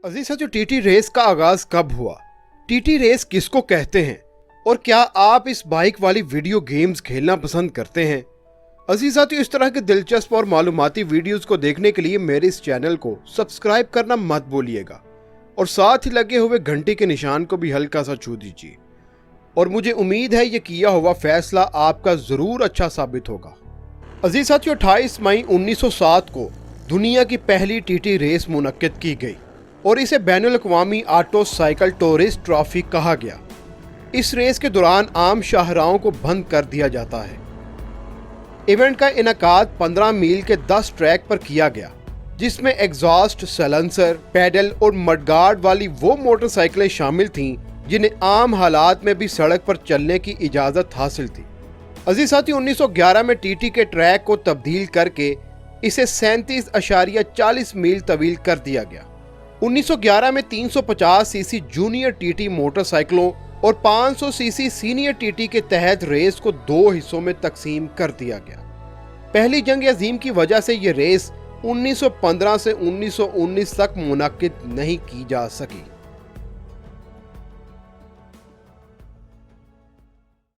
अजीज साथियों, TT race का आगाज कब हुआ, टीटी रेस किसको कहते हैं और क्या आप इस बाइक वाली वीडियो गेम्स खेलना पसंद करते हैं? अजीज साथियों, इस तरह के दिलचस्प और मालूमाती वीडियोस को देखने के लिए मेरे इस चैनल को सब्सक्राइब करना मत भूलिएगा और साथ ही लगे हुए घंटे के निशान को भी हल्का सा छू दीजिए। और मुझे उम्मीद है ये किया हुआ फैसला आपका जरूर अच्छा साबित होगा। अजीज साथियों, 28 मई 1907 को दुनिया की पहली टीटी रेस मुनक्किद की गई और इसे बैनुल अक़वामी ऑटो साइकिल टूरिस्ट ट्रॉफी कहा गया। इस रेस के दौरान आम शाहराहों को बंद कर दिया जाता है। इवेंट का इनेकाद 15 मील के 10 ट्रैक पर किया गया, जिसमें एग्जॉस्ट, सैलेंसर, पैडल और मडगार्ड वाली वो मोटरसाइकिलें शामिल थीं जिन्हें आम हालात में भी सड़क पर चलने की इजाज़त हासिल थी। अजीज साथियों, 1911 में टीटी के ट्रैक को तब्दील करके इसे 37.40 मील तवील कर दिया गया। 1911 में 350 सीसी जूनियर टीटी मोटरसाइकिलों और 500 सीसी सीनियर टीटी के तहत रेस को 2 हिस्सों में तकसीम कर दिया गया। पहली जंग अजीम की वजह से ये रेस 1915 से 1919 तक मुनक्किद नहीं की जा सकी।